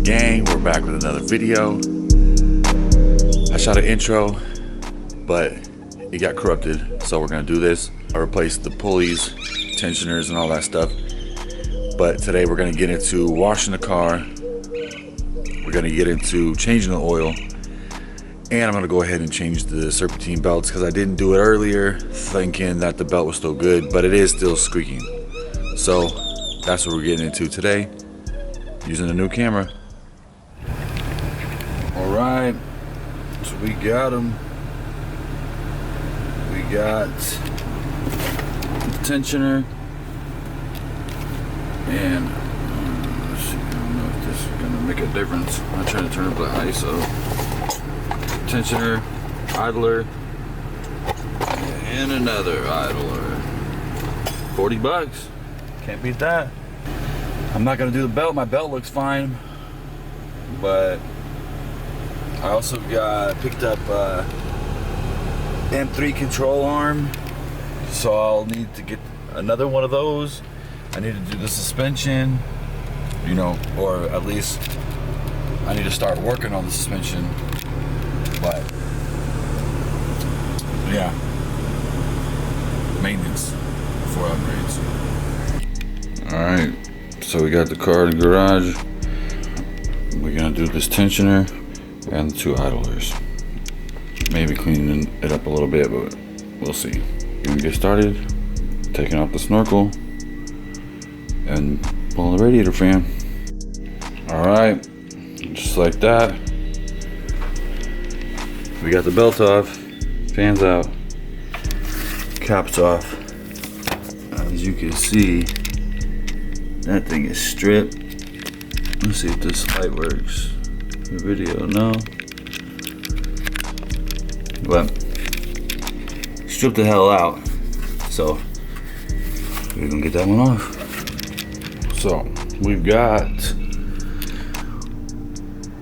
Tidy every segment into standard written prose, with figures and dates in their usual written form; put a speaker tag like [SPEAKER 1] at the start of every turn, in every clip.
[SPEAKER 1] Gang, we're back with another video. I shot an intro, but it got corrupted, so we're gonna do this. I replaced the pulleys, tensioners, and all that stuff. But today we're gonna get into washing the car. We're gonna get into changing the oil. And I'm gonna go ahead and change the serpentine belts because I didn't do it earlier thinking that the belt was still good, but it is still squeaking. So that's what we're getting into today, using a new camera. All right, so we got them. We got the tensioner, and let's see, I don't know if this is gonna make a difference. I'm trying to turn up the ISO. Tensioner, idler, and another idler. 40 bucks. Can't beat that. I'm not gonna do the belt. My belt looks fine, but I also picked up M3 control arm, so I'll need to get another one of those. I need to do the suspension, you know, or at least I need to start working on the suspension. But yeah, maintenance before upgrades. All right, so we got the car in the garage. We're gonna do this tensioner and the two idlers. Maybe cleaning it up a little bit, but we'll see. We're gonna get started, taking off the snorkel and pulling the radiator fan. All right, just like that. We got the belt off, fans out, caps off. As you can see, that thing is stripped. Let's see if this light works. The video, no. But stripped the hell out. So we're gonna get that one off. So we've got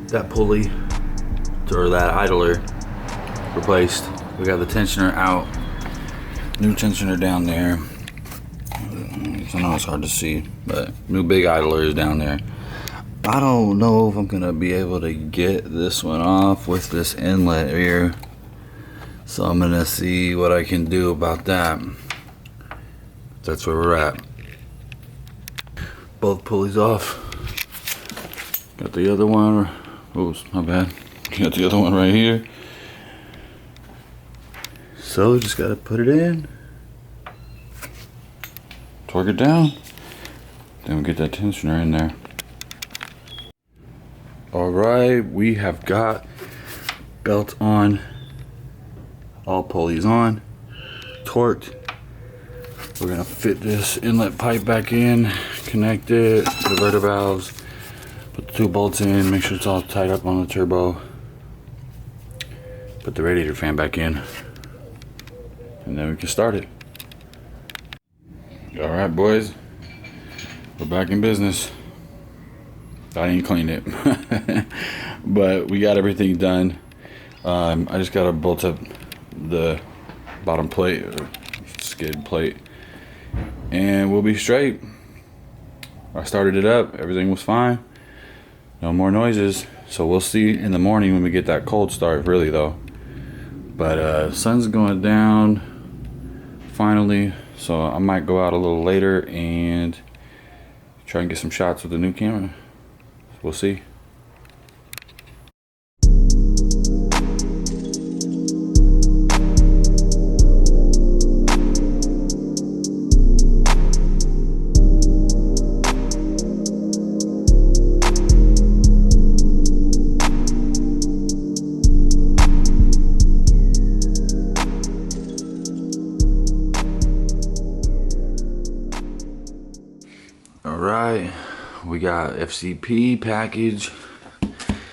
[SPEAKER 1] that pulley or that idler replaced. We got the tensioner out, new tensioner down there. I know it's hard to see, but new big idler is down there. I don't know if I'm gonna be able to get this one off with this inlet here, so I'm gonna see what I can do about that. That's where we're at. Both pulleys off. Got the other one. Oops, my bad. Got the other one right here. So just gotta put it in, torque it down, then we get that tensioner in there. All right, we have got belt on, all pulleys on, torqued. We're gonna fit this inlet pipe back in, connect it, diverter valves, put the two bolts in, make sure it's all tied up on the turbo, put the radiator fan back in, and then we can start it. All right, boys, we're back in business. I didn't clean it, but we got everything done. I just gotta bolt up the bottom plate, or skid plate, and we'll be straight. I started it up, everything was fine. No more noises, so we'll see in the morning when we get that cold start, really though. But sun's going down finally, so I might go out a little later and try and get some shots with the new camera. We'll see. Alright, we got FCP package.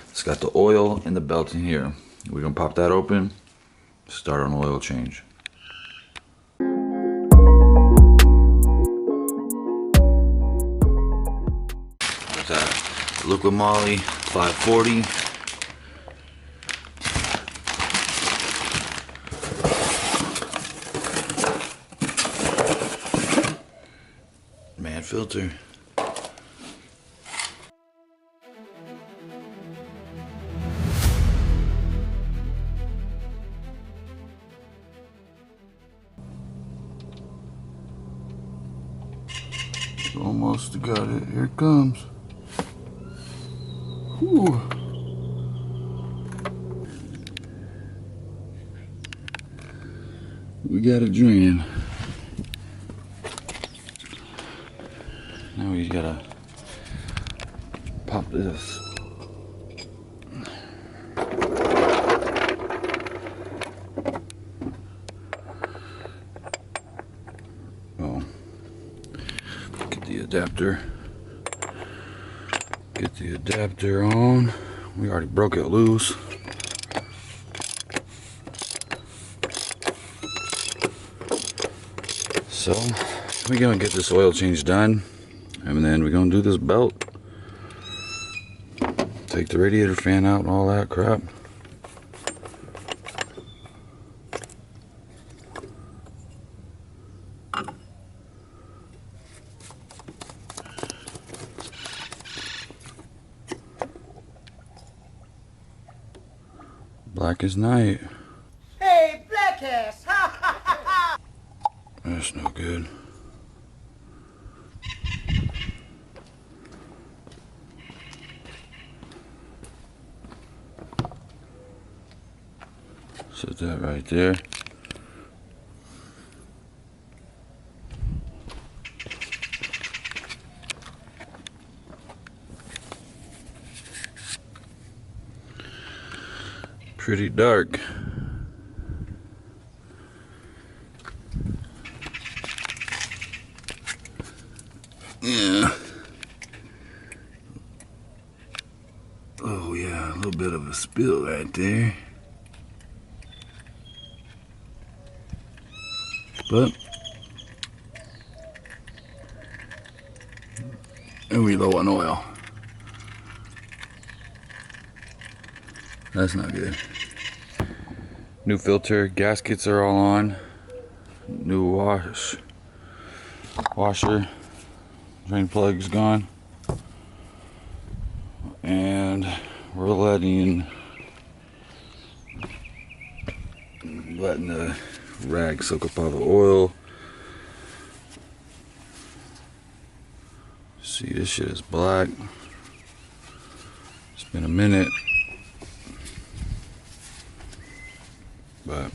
[SPEAKER 1] It's got the oil and the belt in here. We're gonna pop that open, start on oil change. There's that LiquiMoly 540. Man filter. Almost got it. Here it comes. Whew. We got it draining. Now we gotta pop this. Oh, get the adapter. Get the adapter on. We already broke it loose. So we're gonna get this oil change done, and then we're gonna do this belt. Take the radiator fan out and all that crap. Black as night.
[SPEAKER 2] Hey, black ass! Ha ha ha ha!
[SPEAKER 1] That's no good. Set that right there. Pretty dark. Yeah. Oh yeah, a little bit of a spill right there. But and we low on oil. That's not good. New filter, gaskets are all on. New washer, drain plug's gone. And we're letting the rag soak up all the oil. See, this shit is black. It's been a minute. But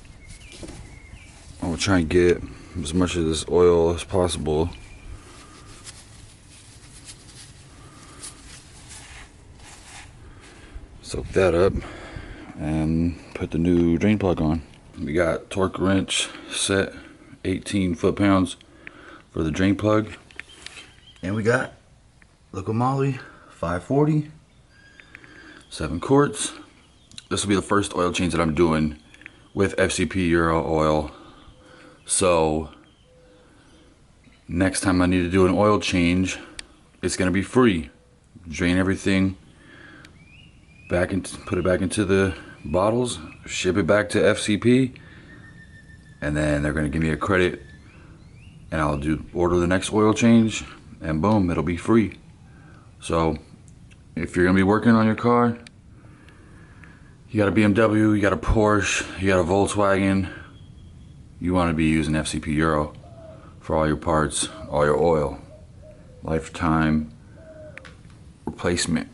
[SPEAKER 1] I'm gonna try and get as much of this oil as possible. Soak that up and put the new drain plug on. We got torque wrench set, 18 foot-pounds for the drain plug. And we got LiquiMoly 540, 7 quarts. This will be the first oil change that I'm doing with FCP Euro oil. So next time I need to do an oil change, it's gonna be free. Drain everything back into, put it back into the bottles, ship it back to FCP, and then they're gonna give me a credit, and I'll order the next oil change, and boom, it'll be free. So if you're gonna be working on your car, you got a BMW, you got a Porsche, you got a Volkswagen, you want to be using FCP Euro for all your parts, all your oil, lifetime replacement.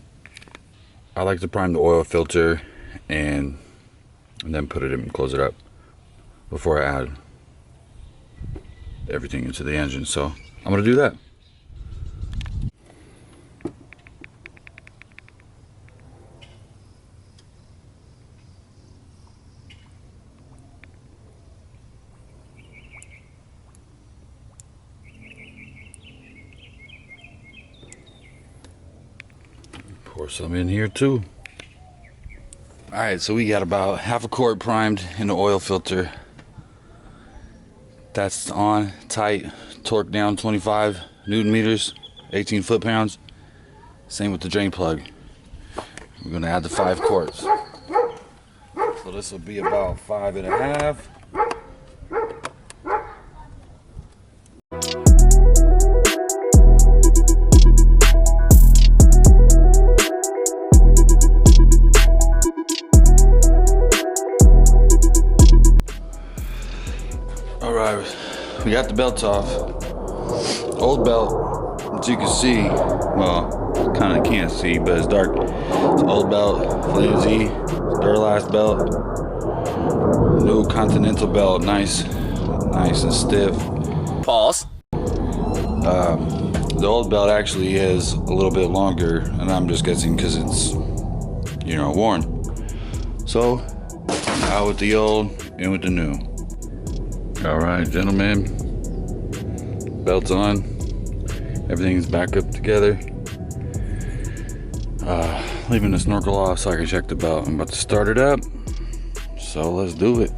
[SPEAKER 1] I like to prime the oil filter and then put it in and close it up before I add everything into the engine. So I'm gonna do that. Pour some in here too. Alright, so we got about half a quart primed in the oil filter. That's on, tight, torque down 25 Newton meters, 18 foot-pounds. Same with the drain plug. We're gonna add the 5 quarts. So this will be about 5.5. Alright, we got the belts off. Old belt, As you can see, well, kind of can't see, but it's dark. It's old belt, flimsy, Duralast belt, new Continental belt, nice and stiff.
[SPEAKER 3] Pause.
[SPEAKER 1] The old belt actually is a little bit longer, and I'm just guessing because it's, you know, worn. So, out with the old, in with the new. All right, gentlemen, belt's on. Everything's back up together. Leaving the snorkel off so I can check the belt. I'm about to start it up, so let's do it.